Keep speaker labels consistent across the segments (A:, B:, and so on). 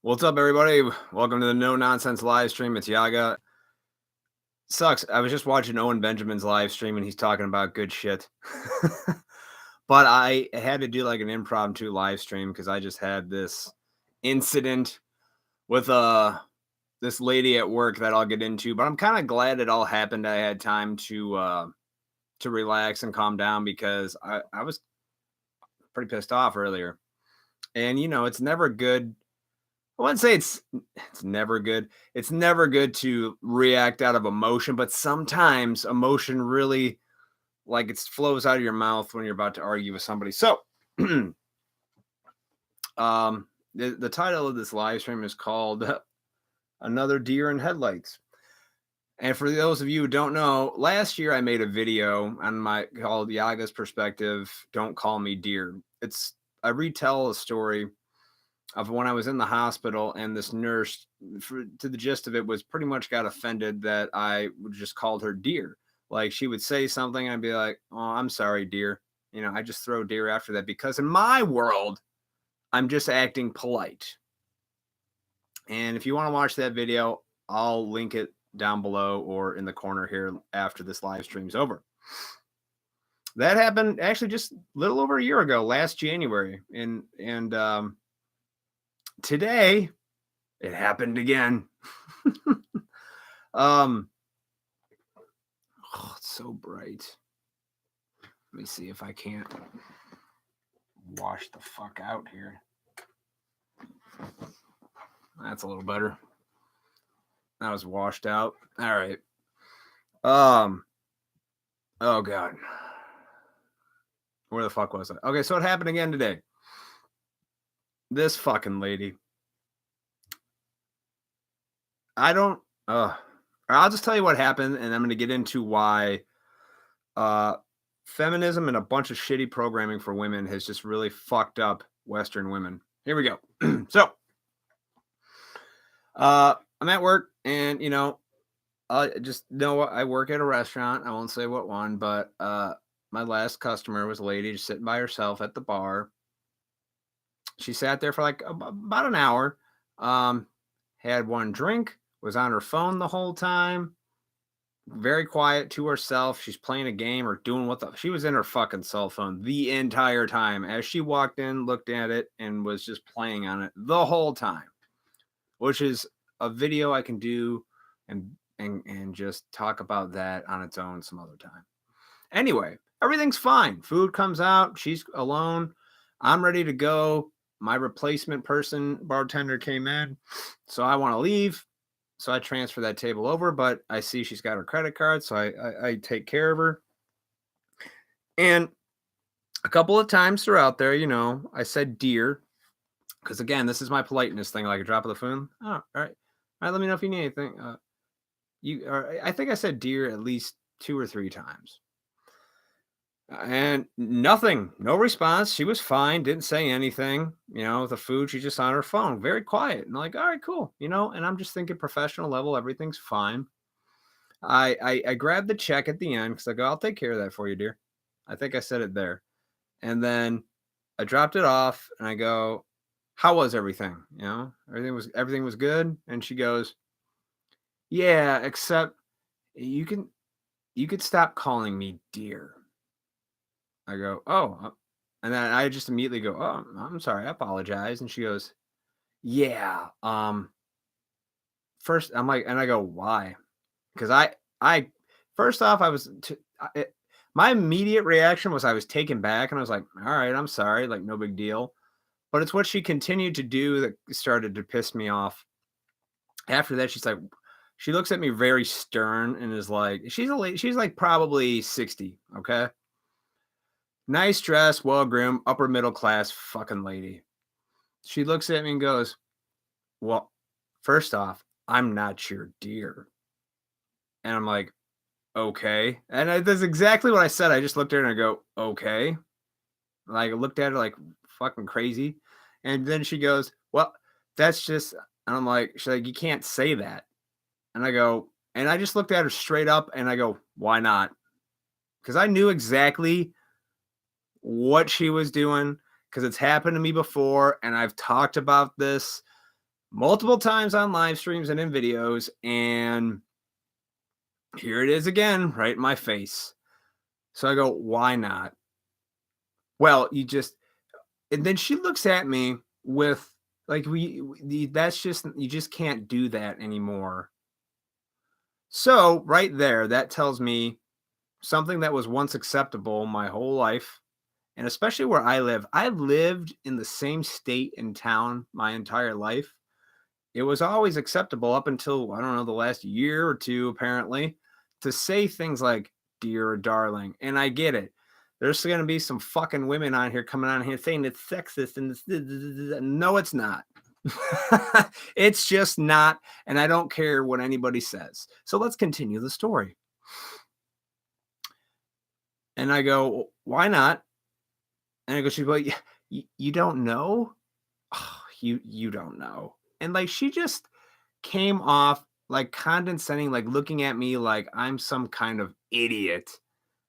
A: What's up, everybody? Welcome to the No Nonsense live stream. It's Yaga. Sucks. I was just watching Owen Benjamin's live stream and he's talking about good shit. But I had to do like an impromptu live stream because I just had this incident with this lady at work that I'll get into. But I'm kind of glad it all happened. I had time to relax and calm down because I was pretty pissed off earlier. And it's never good. I wouldn't say it's never good. It's never good to react out of emotion, but sometimes emotion really it flows out of your mouth when you're about to argue with somebody. So, the title of this live stream is called Another Deer in Headlights. And for those of you who don't know, last year I made a video on called Yaga's Perspective, Don't Call Me Deer. I retell a story of when I was in the hospital and this nurse, to the gist of it, was pretty much got offended that I just called her dear. Like she would say something, I'd be like, "Oh, I'm sorry, dear." I just throw dear after that because in my world, I'm just acting polite. And if you want to watch that video, I'll link it down below or in the corner here after this live stream's over. That happened actually just a little over a year ago, last January, and today it happened again. Oh, it's so bright. Let me see if I can't wash the fuck out here. That's a little better. That was washed out. All right. Oh god. Where the fuck was I? Okay, so it happened again today. This fucking lady. I'll just tell you what happened, and I'm going to get into why feminism and a bunch of shitty programming for women has just really fucked up Western women. Here we go. So, I'm at work, and just know I work at a restaurant. I won't say what one, but my last customer was a lady just sitting by herself at the bar. She sat there for like about an hour. Had one drink, was on her phone the whole time, very quiet to herself. She's playing a game or doing she was in her fucking cell phone the entire time. As she walked in, looked at it, and was just playing on it the whole time, which is a video I can do and just talk about that on its own some other time. Anyway, everything's fine. Food comes out. She's alone. I'm ready to go. My replacement bartender came in, so I want to leave. So I transfer that table over, but I see she's got her credit card, so I take care of her. And a couple of times throughout there, I said dear, because again, this is my politeness thing, like a drop of the phone. Oh, all right. Let me know if you need anything. I think I said dear at least 2 or 3 times. And nothing, no response. She was fine, didn't say anything. The food, she's just on her phone, very quiet. And like, all right, cool. And I'm just thinking professional level, everything's fine. I grabbed the check at the end because I go, I'll take care of that for you, dear. I think I said it there. And then I dropped it off and I go, how was everything? Everything was good. And she goes, yeah, except you could stop calling me dear. I go, oh, and then I just immediately go, oh, I'm sorry, I apologize. And she goes, yeah, first I'm like, and I go, why? Because I first off, my immediate reaction was I was taken back and I was like, all right, I'm sorry, like no big deal. But it's what she continued to do that started to piss me off. After that, she looks at me very stern and is like, she's like probably 60, okay? Nice dress, well-groomed, upper middle class fucking lady. She looks at me and goes, well, first off, I'm not your dear. And I'm like, okay. And that's exactly what I said. I just looked at her and I go, okay. Like I looked at her like fucking crazy. And then she goes, well, that's just, and I'm like, she's like, you can't say that. And I go, and I just looked at her straight up and I go, why not? Because I knew exactly what she was doing because it's happened to me before and I've talked about this multiple times on live streams and in videos. And here it is again, right in my face. So I go, why not? Well, and then she looks at me with like, that's just, you just can't do that anymore. So right there, that tells me something that was once acceptable my whole life. And especially where I live, I've lived in the same state and town my entire life. It was always acceptable up until, I don't know, the last year or two, apparently, to say things like dear or darling. And I get it. There's going to be some fucking women on here coming on here saying it's sexist and no, it's not. It's just not. And I don't care what anybody says. So let's continue the story. And I go, why not? And I go, she's like, you don't know? Oh, you don't know. And like, she just came off like condescending, like looking at me like I'm some kind of idiot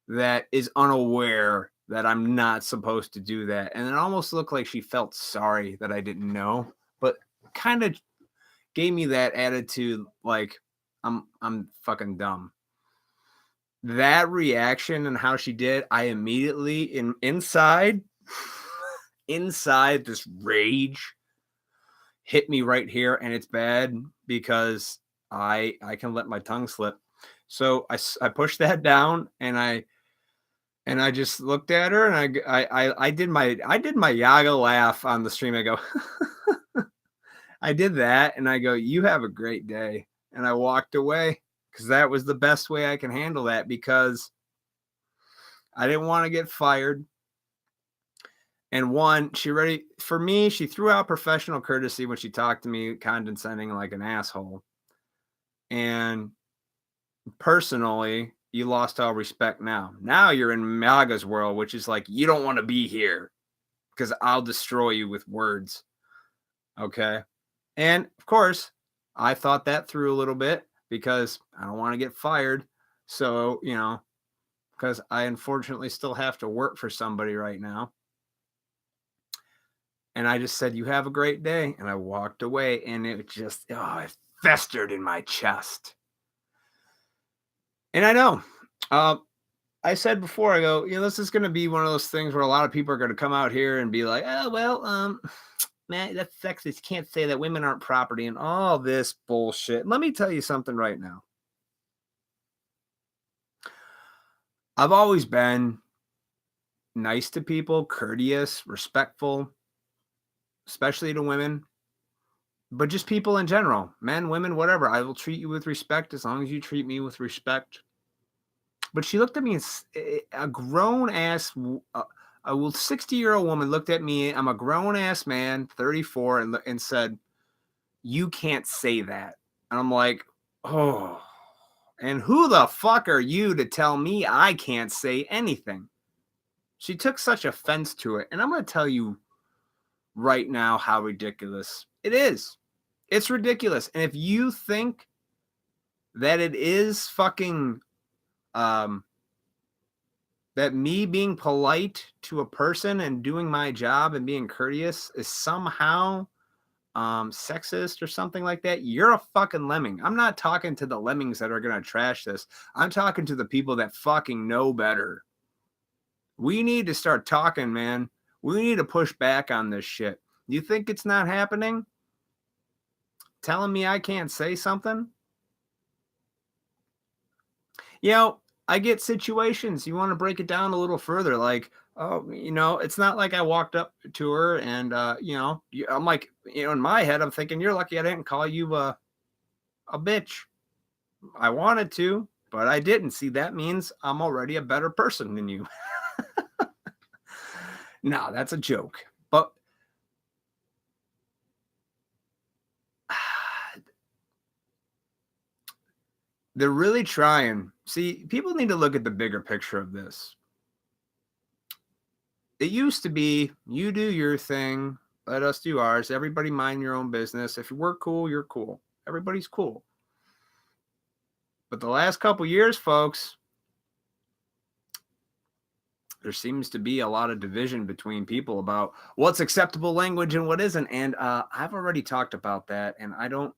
A: that is unaware that I'm not supposed to do that. And it almost looked like she felt sorry that I didn't know, but kind of gave me that attitude like I'm fucking dumb. That reaction and how she did, I immediately inside this rage hit me right here, and it's bad because I can let my tongue slip. So I pushed that down, and I just looked at her, and I did my Yaga laugh on the stream. I go, I did that, and I go, you have a great day, and I walked away because that was the best way I can handle that because I didn't want to get fired. And one, she threw out professional courtesy when she talked to me condescending like an asshole. And personally, you lost all respect now. Now you're in Maga's world, which is like, you don't want to be here because I'll destroy you with words. Okay. And of course, I thought that through a little bit because I don't want to get fired. So, because I unfortunately still have to work for somebody right now. And I just said, you have a great day. And I walked away, and it just, it festered in my chest. And I know, I said before, I go, this is going to be one of those things where a lot of people are going to come out here and be like, oh, well, man, that's sexist. You can't say that women aren't property and all this bullshit. Let me tell you something right now. I've always been nice to people, courteous, respectful, especially to women, but just people in general, men, women, whatever. I will treat you with respect as long as you treat me with respect. But she looked at me, and a grown ass, a 60-year-old woman looked at me. I'm a grown ass man, 34, and said, you can't say that. And I'm like, oh, and who the fuck are you to tell me I can't say anything? She took such offense to it. And I'm going to tell you right now how ridiculous it is. It's ridiculous. And if you think that it is fucking, that me being polite to a person and doing my job and being courteous is somehow sexist or something like that, you're a fucking lemming. I'm not talking to the lemmings that are going to trash this. I'm talking to the people that fucking know better. We need to start talking, man. We need to push back on this shit. You think it's not happening? Telling me I can't say something? I get situations. You want to break it down a little further. Like, oh, it's not like I walked up to her and, I'm like, in my head, I'm thinking, you're lucky I didn't call you a bitch. I wanted to, but I didn't. See, that means I'm already a better person than you. No, that's a joke. But they're really trying. See, people need to look at the bigger picture of this. It used to be, you do your thing, let us do ours. Everybody mind your own business. If we're cool, you're cool. Everybody's cool. But the last couple years, folks, there seems to be a lot of division between people about what's acceptable language and what isn't. And I've already talked about that. And I don't,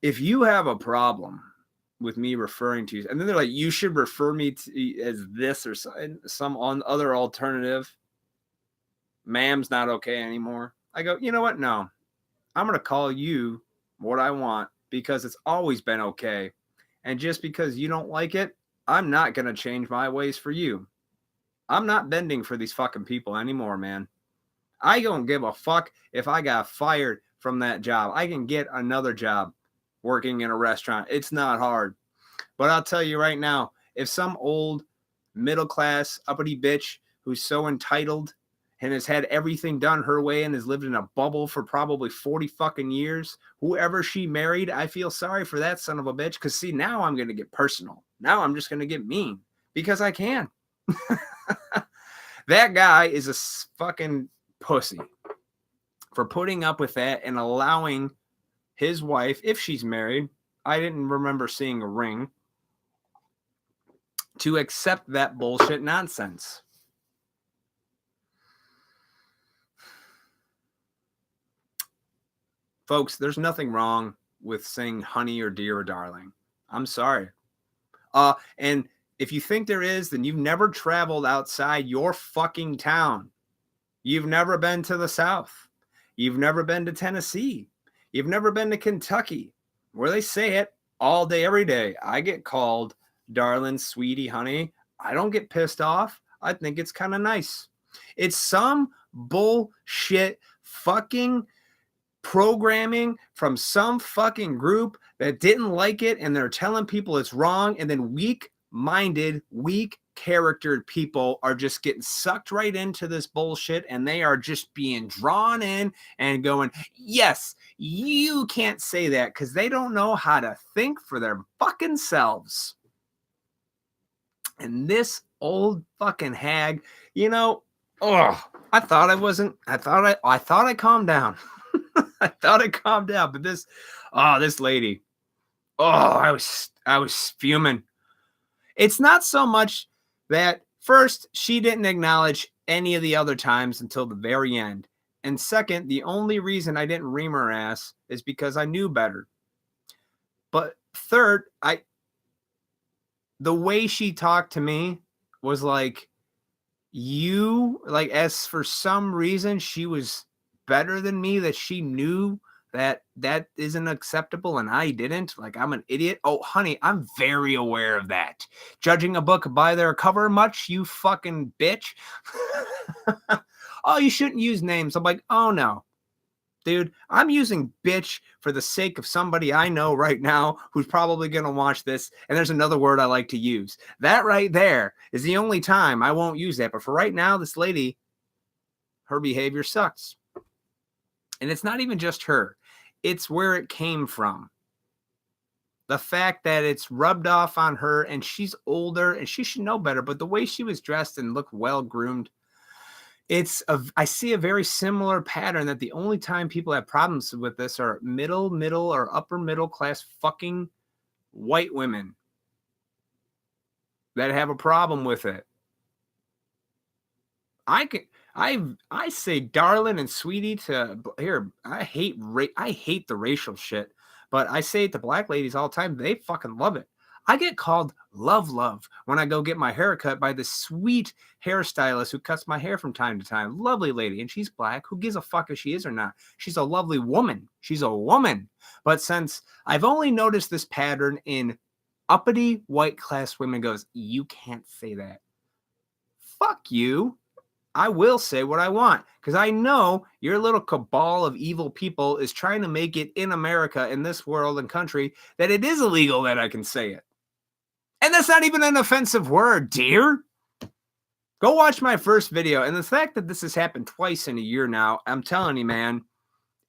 A: if you have a problem with me referring to you, and then they're like, you should refer me to as this or some on other alternative, ma'am's not okay anymore. I go, you know what? No, I'm going to call you what I want because it's always been okay. And just because you don't like it, I'm not going to change my ways for you. I'm not bending for these fucking people anymore, man. I don't give a fuck if I got fired from that job. I can get another job working in a restaurant. It's not hard. But I'll tell you right now, if some old middle-class uppity bitch who's so entitled and has had everything done her way and has lived in a bubble for probably 40 fucking years, whoever she married, I feel sorry for that son of a bitch. Because, see, now I'm going to get personal. Now I'm just going to get mean because I can. That guy is a fucking pussy for putting up with that and allowing his wife, if she's married, I didn't remember seeing a ring, to accept that bullshit nonsense. Folks, there's nothing wrong with saying honey or dear or darling. I'm sorry. And if you think there is, then you've never traveled outside your fucking town. You've never been to the South. You've never been to Tennessee. You've never been to Kentucky, where they say it all day, every day. I get called darling, sweetie, honey. I don't get pissed off. I think it's kind of nice. It's some bullshit fucking programming from some fucking group that didn't like it, and they're telling people it's wrong, and then weak-minded, weak-charactered people are just getting sucked right into this bullshit, and they are just being drawn in and going, yes, you can't say that, because they don't know how to think for their fucking selves. And this old fucking hag, you know, I thought I calmed down. I thought I calmed down, but this lady, I was fuming. It's not so much that first, she didn't acknowledge any of the other times until the very end. And second, the only reason I didn't ream her ass is because I knew better. But third, the way she talked to me was like, as for some reason she was better than me, that she knew that isn't acceptable and I didn't. Like, I'm an idiot. Oh, honey, I'm very aware of that. Judging a book by their cover much, you fucking bitch? Oh, you shouldn't use names. I'm like, oh no. Dude, I'm using bitch for the sake of somebody I know right now who's probably going to watch this. And there's another word I like to use. That right there is the only time I won't use that. But for right now, this lady, her behavior sucks. And it's not even just her. It's where it came from. The fact that it's rubbed off on her, and she's older and she should know better. But the way she was dressed and looked well-groomed, I see a very similar pattern that the only time people have problems with this are middle or upper middle class fucking white women that have a problem with it. I say darling and sweetie to here. I hate the racial shit, but I say it to black ladies all the time. They fucking love it. I get called love when I go get my hair cut by this sweet hairstylist who cuts my hair from time to time. Lovely lady, and she's black. Who gives a fuck if she is or not? She's a lovely woman. She's a woman. But since I've only noticed this pattern in uppity white class women, goes, you can't say that. Fuck you. I will say what I want, because I know your little cabal of evil people is trying to make it in America, in this world and country, that it is illegal that I can say it. And that's not even an offensive word, dear. Go watch my first video. And the fact that this has happened twice in a year now, I'm telling you, man,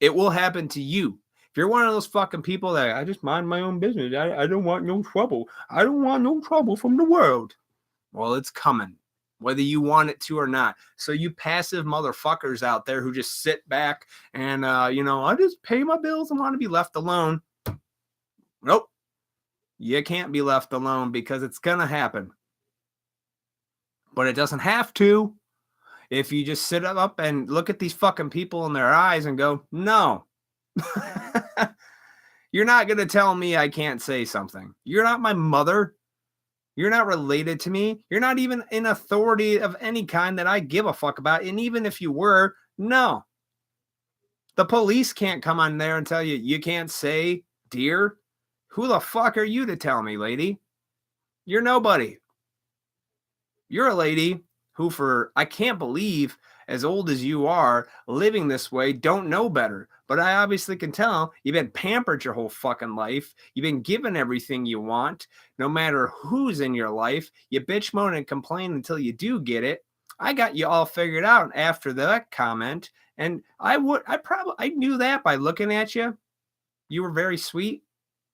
A: it will happen to you. If you're one of those fucking people that I just mind my own business, I don't want no trouble. I don't want no trouble from the world. Well, it's coming, whether you want it to or not. So you passive motherfuckers out there who just sit back and, I just pay my bills and want to be left alone. Nope. You can't be left alone, because it's going to happen. But it doesn't have to. If you just sit up and look at these fucking people in their eyes and go, no, you're not going to tell me I can't say something. You're not my mother. You're not related to me. You're not even in authority of any kind that I give a fuck about. And even if you were, no. The police can't come on there and tell you, you can't say dear. Who the fuck are you to tell me, lady? You're nobody. You're a lady who, for I can't believe, as old as you are, living this way, don't know better. But I obviously can tell you've been pampered your whole fucking life. You've been given everything you want, no matter who's in your life. You bitch, moan, and complain until you do get it. I got you all figured out after that comment, and I knew that by looking at you. You were very sweet.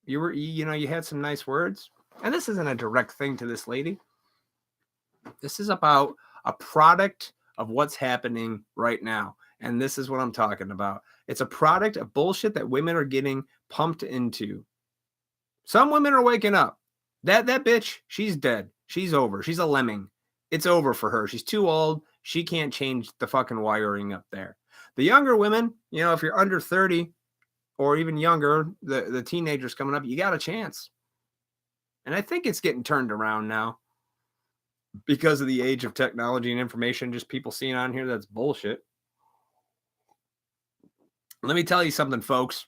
A: You had some nice words. And this isn't a direct thing to this lady. This is about a product of what's happening right now. And this is what I'm talking about. It's a product of bullshit that women are getting pumped into. Some women are waking up. That bitch, she's dead. She's over. She's a lemming. It's over for her. She's too old. She can't change the fucking wiring up there. The younger women, if you're under 30 or even younger, the teenagers coming up, you got a chance. And I think it's getting turned around now. Because of the age of technology and information, just people seeing on here that's bullshit. Let me tell you something, folks.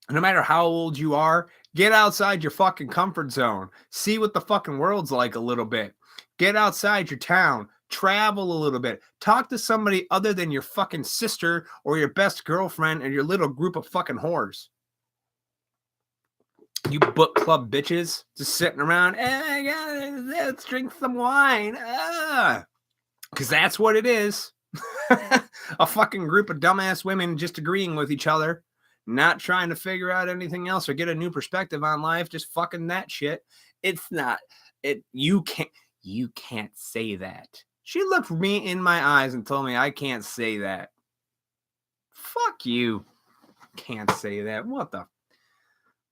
A: No matter how old you are, get outside your fucking comfort zone. See what the fucking world's like a little bit. Get outside your town. Travel a little bit. Talk to somebody other than your fucking sister or your best girlfriend and your little group of fucking whores. You book club bitches just sitting around. Let's drink some wine. Because that's what it is. A fucking group of dumbass women just agreeing with each other, not trying to figure out anything else or get a new perspective on life, just fucking that shit. It's not it. You can't say that. She looked me in my eyes and told me I can't say that. Fuck you. Can't say that. What the?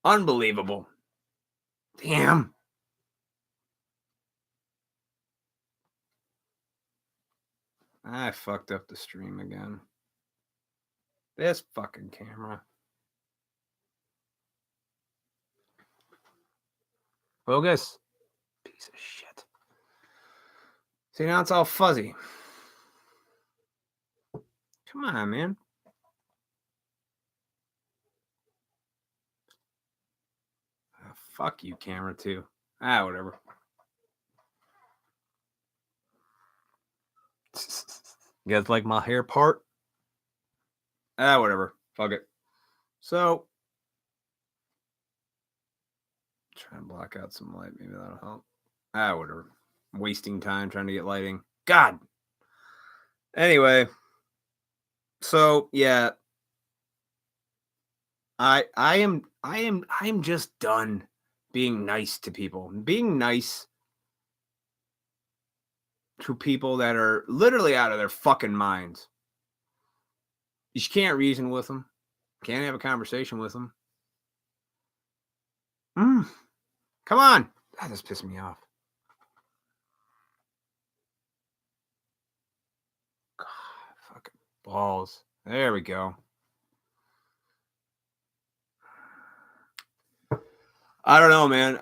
A: Unbelievable. Damn. I fucked up the stream again. This fucking camera. Focus. Piece of shit. See, now it's all fuzzy. Come on, man. Oh, fuck you, camera, too. Whatever. You guys like my hair part? Whatever. Fuck it. So, try and block out some light. Maybe that'll help. Whatever. I'm wasting time trying to get lighting. God. Anyway. So, yeah. I am just done being nice to people. Being nice to people that are literally out of their fucking minds. You can't reason with them. Can't have a conversation with them. Come on. That just pissed me off. God, fucking balls. There we go. I don't know, man.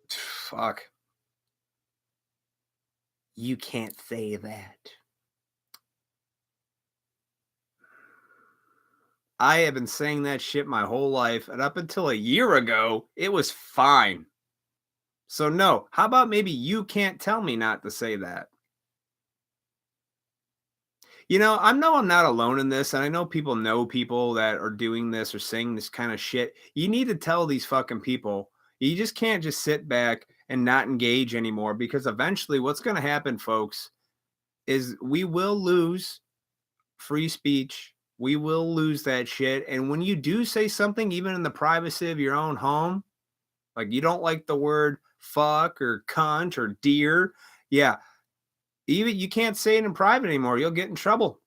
A: Fuck. You can't say that. I have been saying that shit my whole life, and up until a year ago, it was fine. So no, how about maybe you can't tell me not to say that? I know I'm not alone in this, and I know people that are doing this or saying this kind of shit. You need to tell these fucking people. You just can't just sit back and not engage anymore, because eventually what's going to happen, folks, is we will lose free speech. We will lose that shit. And when you do say something, even in the privacy of your own home, like you don't like the word fuck or cunt or dear, yeah, even you can't say it in private anymore. You'll get in trouble.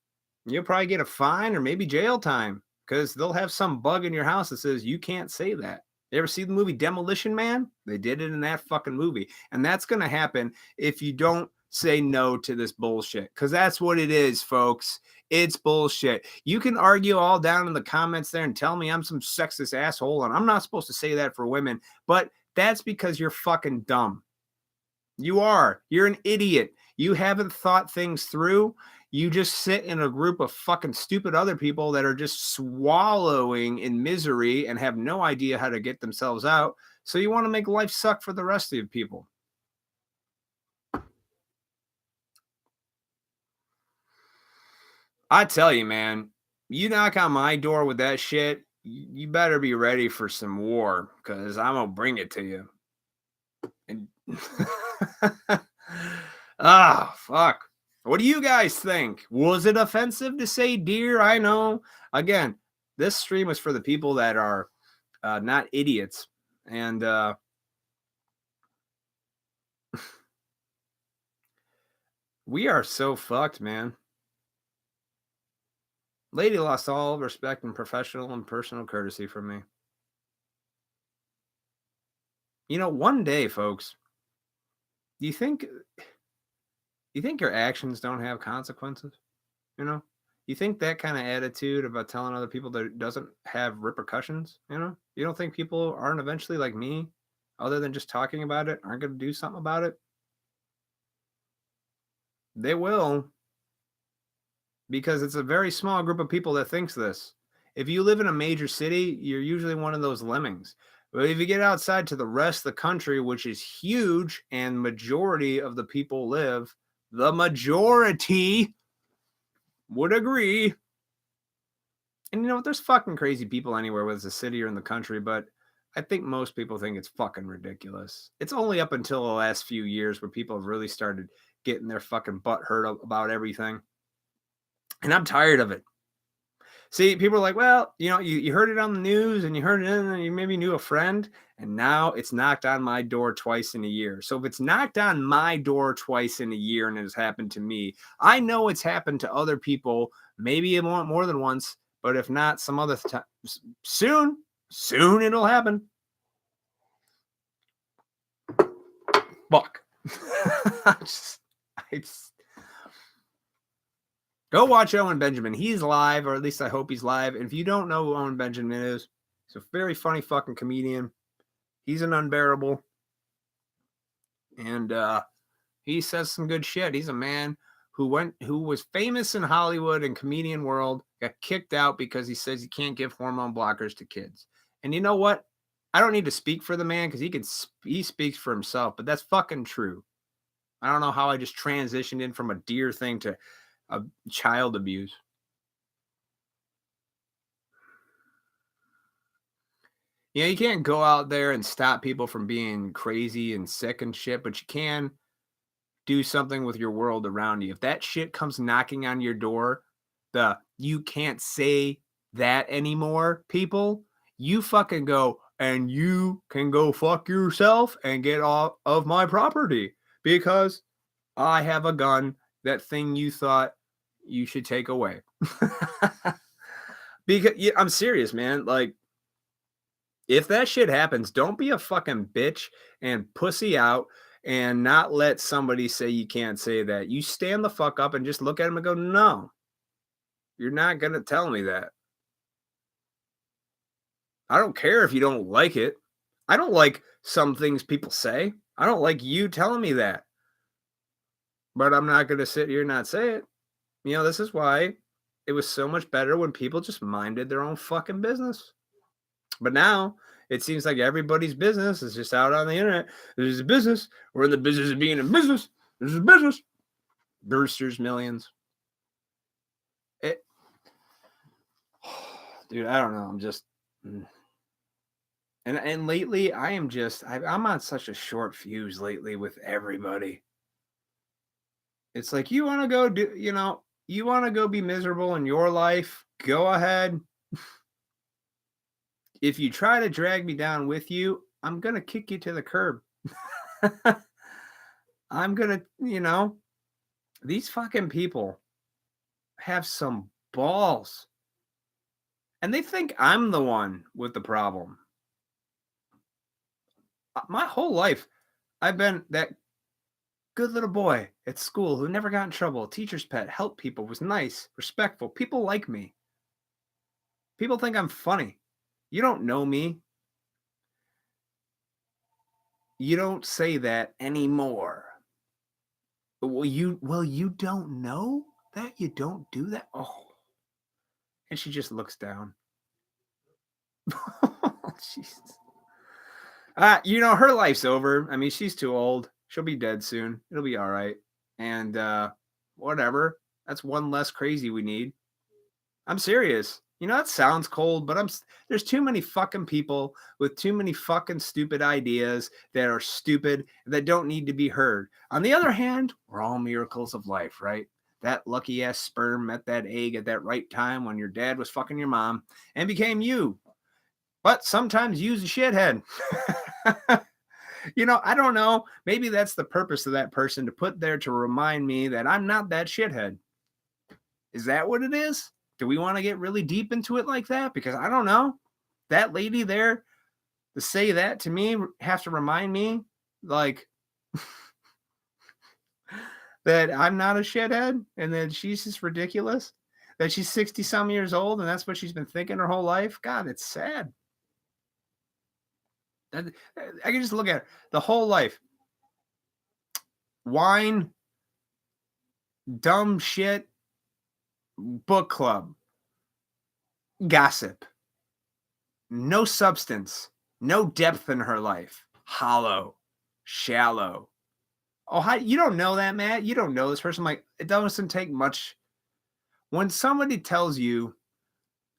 A: You'll probably get a fine or maybe jail time, because they'll have some bug in your house that says you can't say that. You ever see the movie Demolition Man? They did it in that fucking movie. And that's going to happen if you don't say no to this bullshit. Because that's what it is, folks. It's bullshit. You can argue all down in the comments there and tell me I'm some sexist asshole. And I'm not supposed to say that for women. But that's because you're fucking dumb. You are. You're an idiot. You haven't thought things through. You just sit in a group of fucking stupid other people that are just swallowing in misery and have no idea how to get themselves out. So you want to make life suck for the rest of the people. I tell you, man, you knock on my door with that shit, you better be ready for some war because I'm going to bring it to you. And fuck. What do you guys think? Was it offensive to say dear? I know. Again, this stream is for the people that are not idiots. And we are so fucked, man. Lady lost all respect and professional and personal courtesy from me. You know, one day, folks, do you think your actions don't have consequences? You know? You think that kind of attitude about telling other people that it doesn't have repercussions, you know? You don't think people aren't eventually like me, other than just talking about it, aren't going to do something about it? They will, because it's a very small group of people that thinks this. If you live in a major city, you're usually one of those lemmings. But if you get outside to the rest of the country, which is huge and majority of the people live, the majority would agree. And you know what? There's fucking crazy people anywhere, whether it's a city or in the country, but I think most people think it's fucking ridiculous. It's only up until the last few years where people have really started getting their fucking butt hurt about everything. And I'm tired of it. See, people are like, well, you know, you heard it on the news and you heard it and you maybe knew a friend, and now it's knocked on my door twice in a year. So if it's knocked on my door twice in a year and it has happened to me, I know it's happened to other people, maybe more than once, but if not, some other time. Soon it'll happen. Fuck. Go watch Owen Benjamin. He's live, or at least I hope he's live. And if you don't know who Owen Benjamin is, he's a very funny fucking comedian. He's an unbearable. And he says some good shit. He's a man who was famous in Hollywood and comedian world, got kicked out because he says you can't give hormone blockers to kids. And you know what? I don't need to speak for the man because he speaks for himself, but that's fucking true. I don't know how I just transitioned in from a deer thing to a child abuse. You know, you can't go out there and stop people from being crazy and sick and shit, but you can do something with your world around you. If that shit comes knocking on your door, you can't say that anymore, people, you fucking go, and you can go fuck yourself and get off of my property because I have a gun, that thing you thought you should take away. Because I'm serious, man. Like, if that shit happens, don't be a fucking bitch and pussy out and not let somebody say you can't say that. You stand the fuck up and just look at them and go, no, you're not going to tell me that. I don't care if you don't like it. I don't like some things people say. I don't like you telling me that. But I'm not going to sit here and not say it. You know, this is why it was so much better when people just minded their own fucking business. But now it seems like everybody's business is just out on the internet. This is a business. We're in the business of being in business. This is a business. Brewster's Millions. Dude, I don't know. I'm just... And lately, I'm on such a short fuse lately with everybody. It's like, you want to go do, you want to go be miserable in your life? Go ahead. If you try to drag me down with you, I'm going to kick you to the curb. I'm going to, these fucking people have some balls. And they think I'm the one with the problem. My whole life, I've been that good little boy at school who never got in trouble, teacher's pet, helped people, was nice, respectful. People like me. People think I'm funny. You don't know me. You don't say that anymore. You don't know that? You don't do that? Oh. And she just looks down. Jesus. Her life's over. I mean, she's too old. She'll be dead soon. It'll be all right. And whatever. That's one less crazy we need. I'm serious. That sounds cold, but there's too many fucking people with too many fucking stupid ideas that are stupid that don't need to be heard. On the other hand, we're all miracles of life, right? That lucky ass sperm met that egg at that right time when your dad was fucking your mom and became you. But sometimes you's a shithead. I don't know. Maybe that's the purpose of that person, to put there to remind me that I'm not that shithead. Is that what it is? Do we want to get really deep into it like that? Because I don't know. That lady there, to say that to me, have to remind me, like, that I'm not a shithead and that she's just ridiculous. That she's 60-some years old and that's what she's been thinking her whole life. God, it's sad. I can just look at her. The whole life. Wine, dumb shit, book club, gossip, no substance, no depth in her life, hollow, shallow. Oh, you don't know that, Matt? You don't know this person? Like, it doesn't take much. When somebody tells you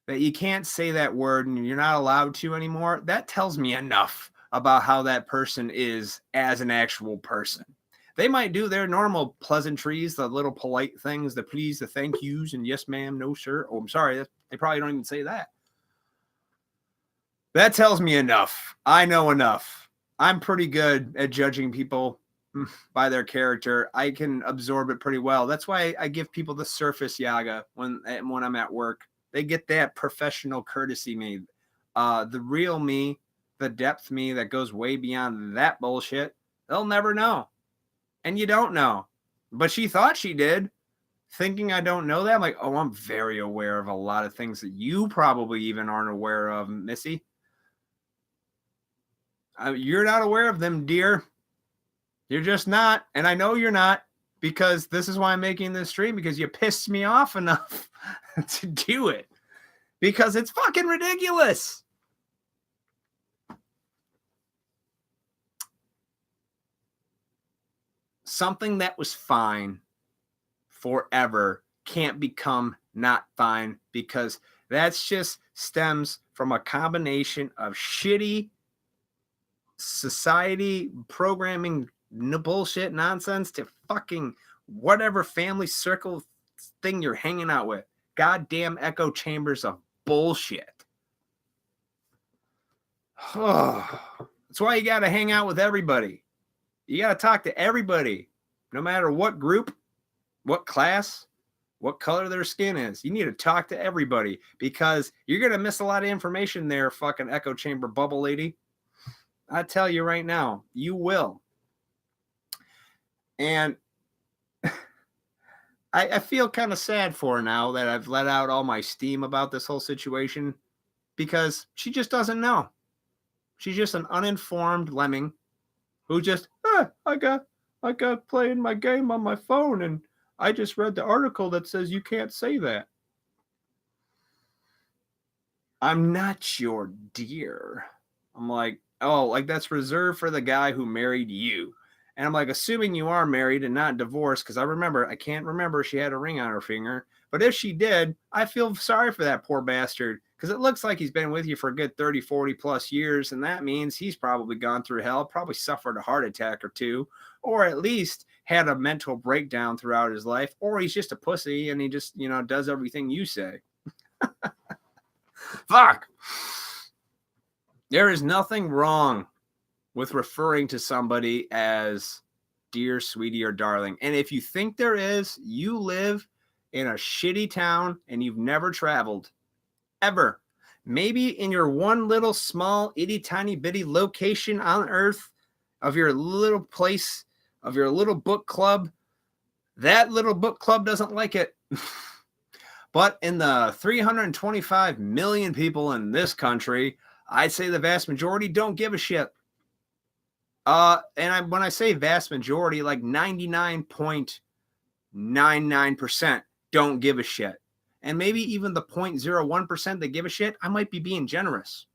A: that you can't say that word and you're not allowed to anymore, that tells me enough about how that person is as an actual person. They might do their normal pleasantries, the little polite things, the please, the thank yous, and yes, ma'am, no, sir. Oh, I'm sorry. They probably don't even say that. That tells me enough. I know enough. I'm pretty good at judging people by their character. I can absorb it pretty well. That's why I give people the surface yaga when I'm at work. They get that professional courtesy me. The real me, the depth me that goes way beyond that bullshit, they'll never know. And you don't know. But she thought she did, thinking I don't know that. I'm like, oh, I'm very aware of a lot of things that you probably even aren't aware of, Missy. You're not aware of them, dear. You're just not. And I know you're not, because this is why I'm making this stream, because you pissed me off enough to do it. Because it's fucking ridiculous. Something that was fine forever can't become not fine, because that's just stems from a combination of shitty society programming bullshit nonsense to fucking whatever family circle thing you're hanging out with. Goddamn echo chambers of bullshit. That's why you got to hang out with everybody. You got to talk to everybody, no matter what group, what class, what color their skin is. You need to talk to everybody, because you're going to miss a lot of information there, fucking echo chamber bubble lady. I tell you right now, you will. And I feel kind of sad for her now that I've let out all my steam about this whole situation, because she just doesn't know. She's just an uninformed lemming who just, I got playing my game on my phone and I just read the article that says you can't say that. I'm not your dear. I'm like, oh, like that's reserved for the guy who married you. And I'm like, assuming you are married and not divorced, because I can't remember she had a ring on her finger. But if she did, I feel sorry for that poor bastard, because it looks like he's been with you for a good 30, 40 plus years. And that means he's probably gone through hell, probably suffered a heart attack or two, or at least had a mental breakdown throughout his life, or he's just a pussy and he just, does everything you say. Fuck. There is nothing wrong with referring to somebody as dear, sweetie, or darling. And if you think there is, you live in a shitty town and you've never traveled. Ever. maybe in your one little small itty tiny bitty location on earth of your little place, of your little book club, that little book club doesn't like it. But in the 325 million people in this country, I'd say the vast majority don't give a shit. When I say vast majority, like 99.99% don't give a shit. And maybe even the 0.01% that give a shit, I might be being generous.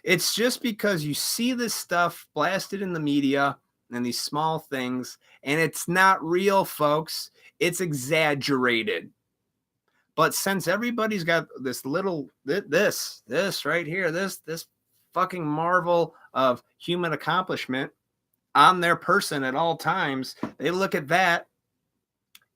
A: It's just because you see this stuff blasted in the media and these small things, and it's not real, folks. It's exaggerated. But since everybody's got this little this right here, this fucking marvel of human accomplishment on their person at all times, they look at that,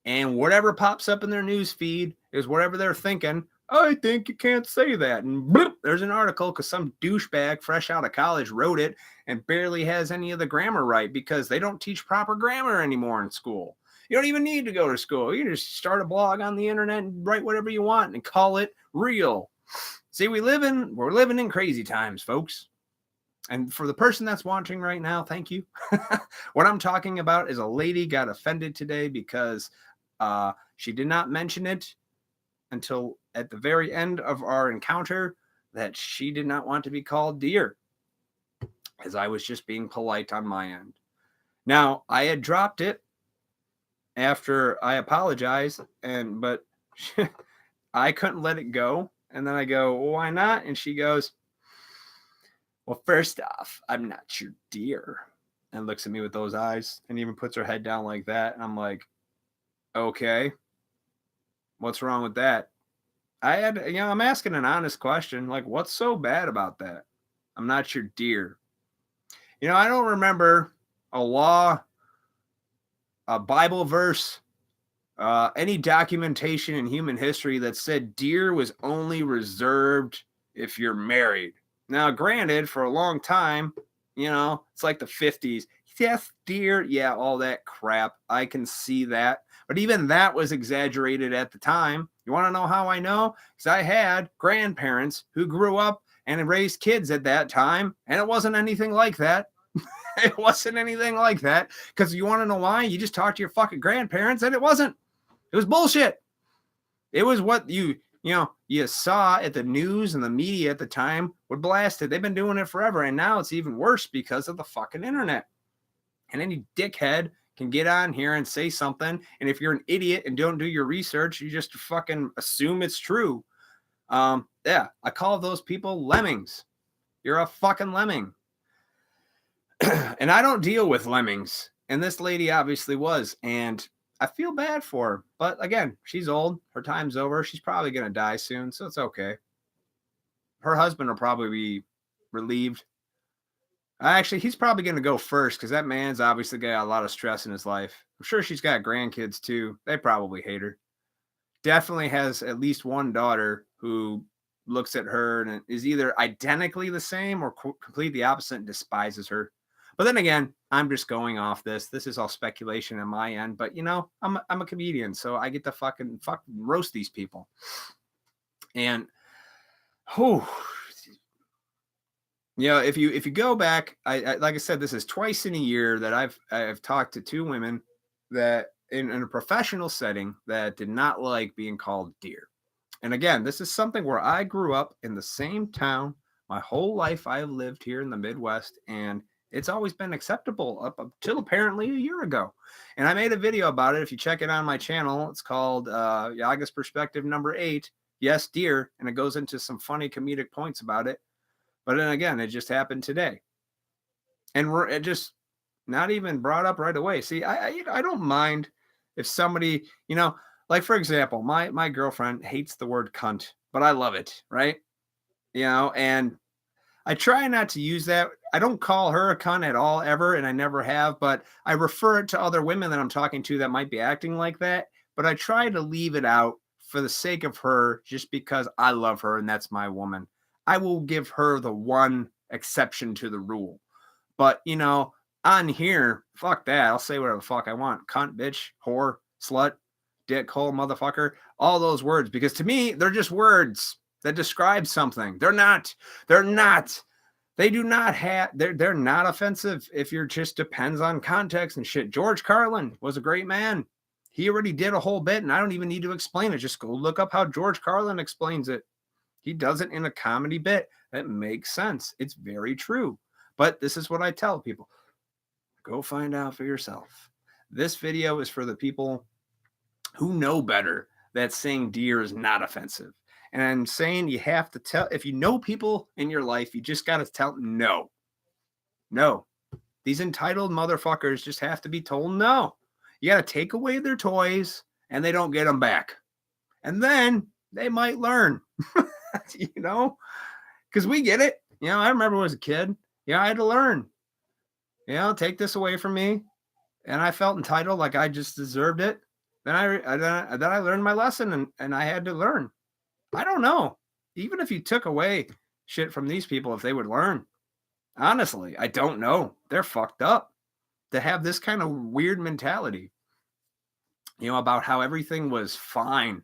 A: and whatever pops up in their news feed is whatever they're thinking. I think you can't say that. And bloop, there's an article because some douchebag fresh out of college wrote it and barely has any of the grammar right because they don't teach proper grammar anymore in school. You don't even need to go to school. You just start a blog on the internet and write whatever you want and call it real. See, we're living in crazy times, folks. And for the person that's watching right now, thank you. What I'm talking about is a lady got offended today because she did not mention it until at the very end of our encounter that she did not want to be called dear, as I was just being polite on my end. Now, I had dropped it after I apologized, but I couldn't let it go. And then I go, well, why not? And she goes, well, first off, I'm not your dear. And looks at me with those eyes and even puts her head down like that. And I'm like, okay, what's wrong with that? I'm asking an honest question. Like, what's so bad about that? I'm not your dear. I don't remember a law, a Bible verse, any documentation in human history that said dear was only reserved if you're married. Now, granted, for a long time, it's like the 50s. Yes, dear. Yeah, all that crap. I can see that. But even that was exaggerated at the time. You want to know how I know? Because I had grandparents who grew up and raised kids at that time, and it wasn't anything like that. It wasn't anything like that. Because you want to know why? You just talked to your fucking grandparents, and it wasn't. It was bullshit. It was what you saw at the news and the media at the time would blast it. They've been doing it forever, and now it's even worse because of the fucking internet. And any dickhead can get on here and say something, and if you're an idiot and don't do your research, you just fucking assume it's true. I call those people lemmings. You're a fucking lemming. And I don't deal with lemmings, and this lady obviously was, and I feel bad for her. But again, she's old. Her time's over. She's probably going to die soon, so it's okay. Her husband will probably be relieved. Actually, he's probably going to go first because that man's obviously got a lot of stress in his life. I'm sure she's got grandkids too. They probably hate her. Definitely has at least one daughter who looks at her and is either identically the same or completely opposite and despises her. But then again, I'm just going off this. This is all speculation on my end. But I'm a comedian, so I get to fucking roast these people. And if you go back, I like I said, this is twice in a year that I've talked to two women that in a professional setting that did not like being called dear. And again, this is something where I grew up in the same town. My whole life I have lived here in the Midwest, and it's always been acceptable up until apparently a year ago. And I made a video about it. If you check it on my channel, it's called Yaga's Perspective number 8. Yes, dear. And it goes into some funny comedic points about it. But then again, it just happened today. And it just not even brought up right away. See, I don't mind if somebody, like for example, my girlfriend hates the word cunt, but I love it, right? And I try not to use that. I don't call her a cunt at all ever, and I never have, but I refer it to other women that I'm talking to that might be acting like that. But I try to leave it out for the sake of her, just because I love her and that's my woman. I will give her the one exception to the rule. But, on here, fuck that. I'll say whatever the fuck I want. Cunt, bitch, whore, slut, dick, hole, motherfucker, all those words. Because to me, they're just words. that describes something. They're not. They're not. They do not have. They're not offensive if you're just depends on context and shit. George Carlin was a great man. He already did a whole bit, and I don't even need to explain it. Just go look up how George Carlin explains it. He does it in a comedy bit that makes sense. It's very true. But this is what I tell people. Go find out for yourself. This video is for the people who know better that saying deer is not offensive. And I'm saying you have to tell, if you know people in your life, you just got to tell them no. No. These entitled motherfuckers just have to be told no. You got to take away their toys and they don't get them back. And then they might learn, you know, because we get it. You know, I remember as a kid, I had to learn, take this away from me. And I felt entitled, like I just deserved it. Then I learned my lesson and I had to learn. I don't know. Even if you took away shit from these people, if they would learn, honestly, I don't know. They're fucked up to have this kind of weird mentality, about how everything was fine.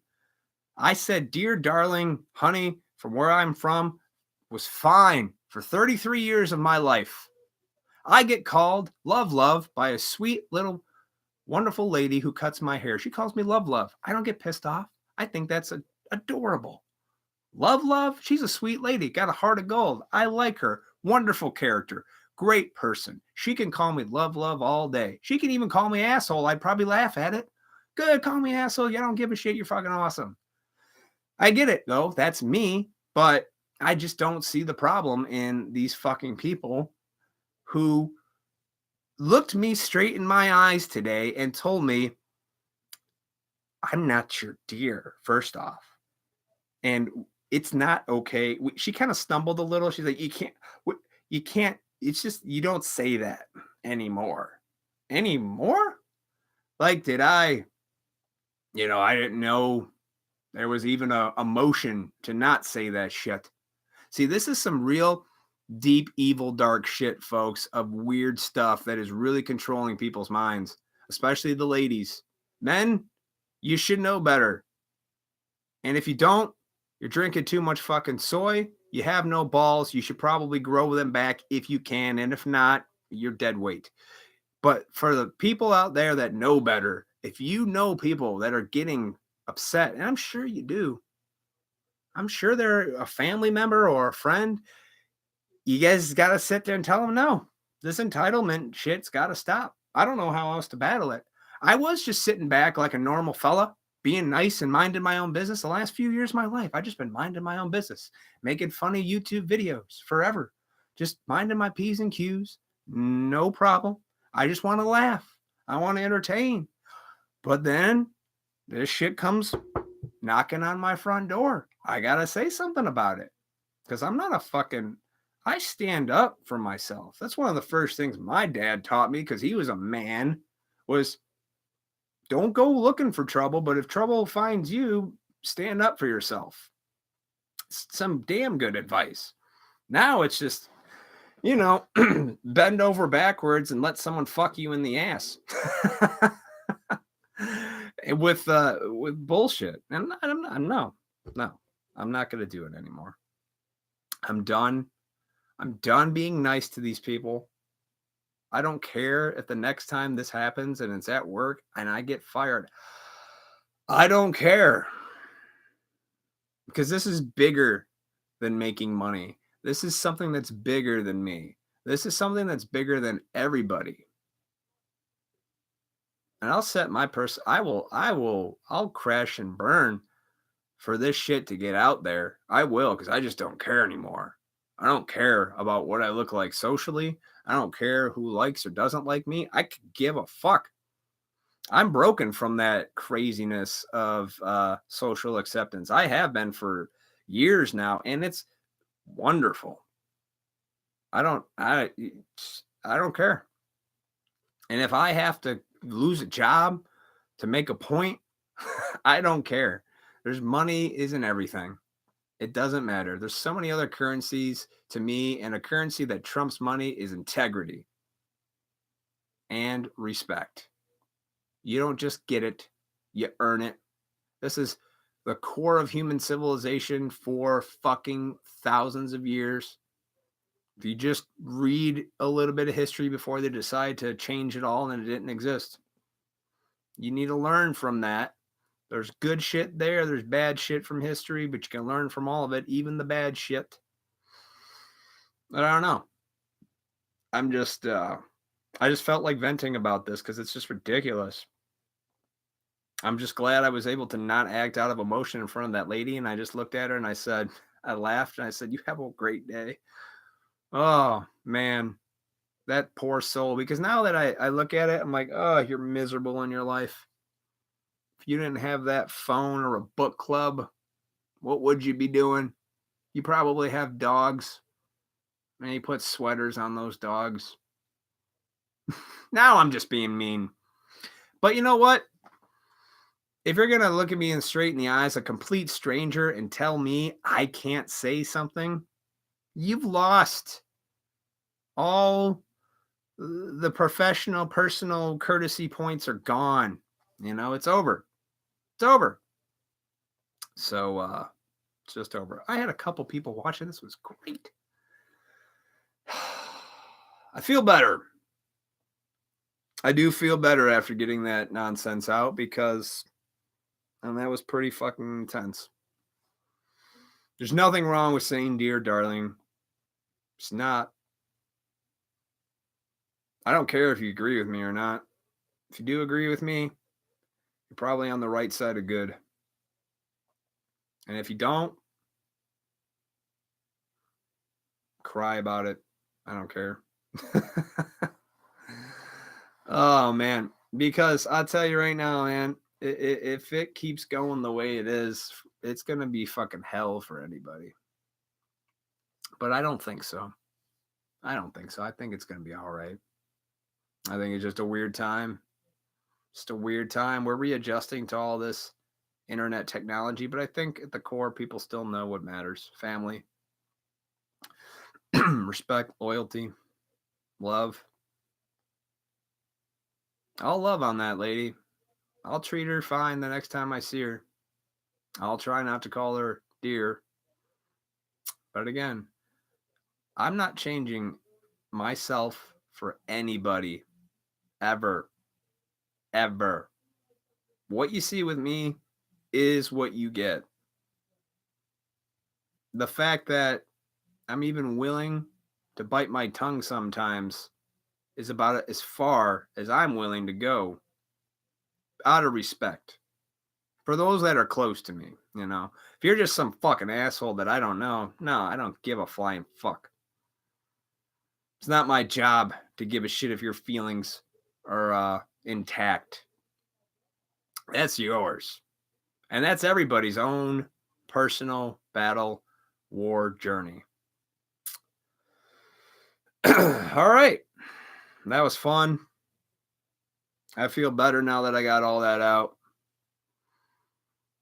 A: I said, dear darling, honey, from where I'm from, was fine for 33 years of my life. I get called love by a sweet little wonderful lady who cuts my hair. She calls me love. I don't get pissed off. I think that's adorable. Love, she's a sweet lady, got a heart of gold. I like her. Wonderful character. Great person. She can call me love all day. She can even call me asshole. I'd probably laugh at it. Good, call me asshole. I don't give a shit. You're fucking awesome. I get it, though. That's me. But I just don't see the problem in these fucking people who looked me straight in my eyes today and told me, I'm not your dear, first off. And it's not okay. She kind of stumbled a little. She's like, you can't, it's just, you don't say that anymore. Like, did I didn't know there was even a motion to not say that shit. See, this is some real deep, evil, dark shit, folks, of weird stuff that is really controlling people's minds, especially the ladies. Men, you should know better. And if you don't, you're drinking too much fucking soy. You have no balls. You should probably grow them back if you can. And if not, you're dead weight. But for the people out there that know better, if you know people that are getting upset, and I'm sure you do, I'm sure they're a family member or a friend, you guys got to sit there and tell them, no, this entitlement shit's got to stop. I don't know how else to battle it. I was just sitting back like a normal fella, being nice and minding my own business the last few years of my life. I've just been minding my own business, making funny YouTube videos forever, just minding my P's and Q's. No problem. I just want to laugh. I want to entertain. But then this shit comes knocking on my front door. I got to say something about it because I'm not a fucking... I stand up for myself. That's one of the first things my dad taught me, because he was a man, was don't go looking for trouble, but if trouble finds you, stand up for yourself. It's some damn good advice. Now it's just, bend over backwards and let someone fuck you in the ass. with bullshit. And I'm not going to do it anymore. I'm done being nice to these people. I don't care if the next time this happens and it's at work and I get fired. I don't care. Because this is bigger than making money. This is something that's bigger than me. This is something that's bigger than everybody. And I'll set my I'll crash and burn for this shit to get out there. I will, because I just don't care anymore. I don't care about what I look like socially. I don't care who likes or doesn't like me. I could give a fuck. I'm broken from that craziness of social acceptance. I have been for years now, and it's wonderful. I don't care. And if I have to lose a job to make a point, I don't care. There's money isn't everything. It doesn't matter. There's so many other currencies to me, and a currency that trumps money is integrity and respect. You don't just get it, you earn it. This is the core of human civilization for fucking thousands of years. If you just read a little bit of history before they decide to change it all and it didn't exist, you need to learn from that. There's good shit there. There's bad shit from history, but you can learn from all of it, even the bad shit. But I don't know. I just felt like venting about this because it's just ridiculous. I'm just glad I was able to not act out of emotion in front of that lady. And I just looked at her and I laughed and I said, "You have a great day." Oh, man, that poor soul. Because now that I look at it, I'm like, oh, you're miserable in your life. If you didn't have that phone or a book club, what would you be doing? You probably have dogs. And you put sweaters on those dogs. Now I'm just being mean. But you know what? If you're going to look at me straight in the eyes, a complete stranger, and tell me I can't say something, you've lost all the professional, personal courtesy points are gone. You know, it's over. It's over. So, it's just over. I had a couple people watching. This was great. I feel better. I do feel better after getting that nonsense out because that was pretty fucking intense. There's nothing wrong with saying dear darling. It's not. I don't care if you agree with me or not. If you do agree with me, you're probably on the right side of good. And if you don't, cry about it. I don't care. Oh, man. Because I'll tell you right now, man, if it keeps going the way it is, it's going to be fucking hell for anybody. But I don't think so. I don't think so. I think it's going to be all right. I think it's just a weird time. Just a weird time. We're readjusting to all this internet technology, but I think at the core, people still know what matters: family, respect, loyalty, love. I'll love on that lady. I'll treat her fine the next time I see her. I'll try not to call her dear. But again, I'm not changing myself for anybody ever. Ever. What you see with me is what you get. The fact that I'm even willing to bite my tongue sometimes is about as far as I'm willing to go out of respect for those that are close to me. You know, if you're just some fucking asshole that I don't know, no, I don't give a flying fuck. It's not my job to give a shit if your feelings are intact. That's yours. And that's everybody's own personal battle war journey. All right. That was fun. I feel better now that I got all that out.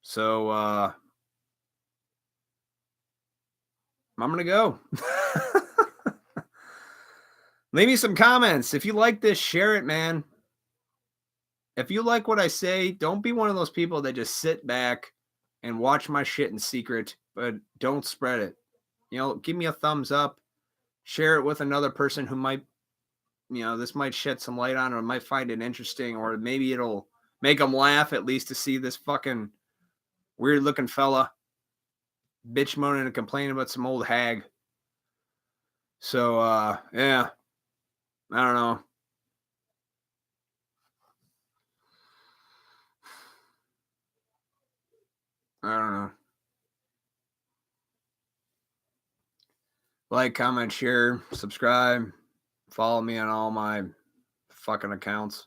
A: So I'm going to go. Leave me some comments. If you like this, share it, man. If you like what I say, don't be one of those people that just sit back and watch my shit in secret, but don't spread it. You know, give me a thumbs up. Share it with another person who might, you know, this might shed some light on or might find it interesting, or maybe it'll make them laugh at least to see this fucking weird looking fella bitch moaning and complaining about some old hag. So, yeah, I don't know. I don't know. Like, comment, share, subscribe, follow me on all my fucking accounts.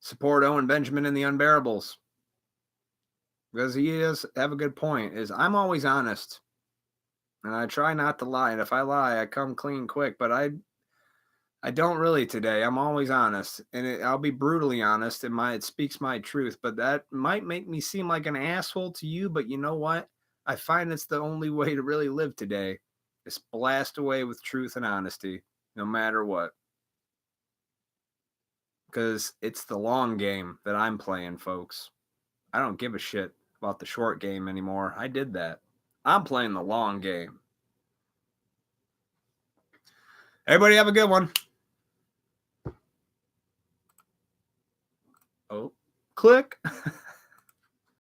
A: Support Owen Benjamin and the Unbearables. Because he does have a good point, is I'm always honest. And I try not to lie. And if I lie, I come clean quick. But I don't really today. I'm always honest. And I'll be brutally honest. And it speaks my truth. But that might make me seem like an asshole to you. But you know what? I find it's the only way to really live today. Is blast away with truth and honesty, no matter what. Because it's the long game that I'm playing, folks. I don't give a shit about the short game anymore. I did that. I'm playing the long game. Everybody have a good one. Oh, click.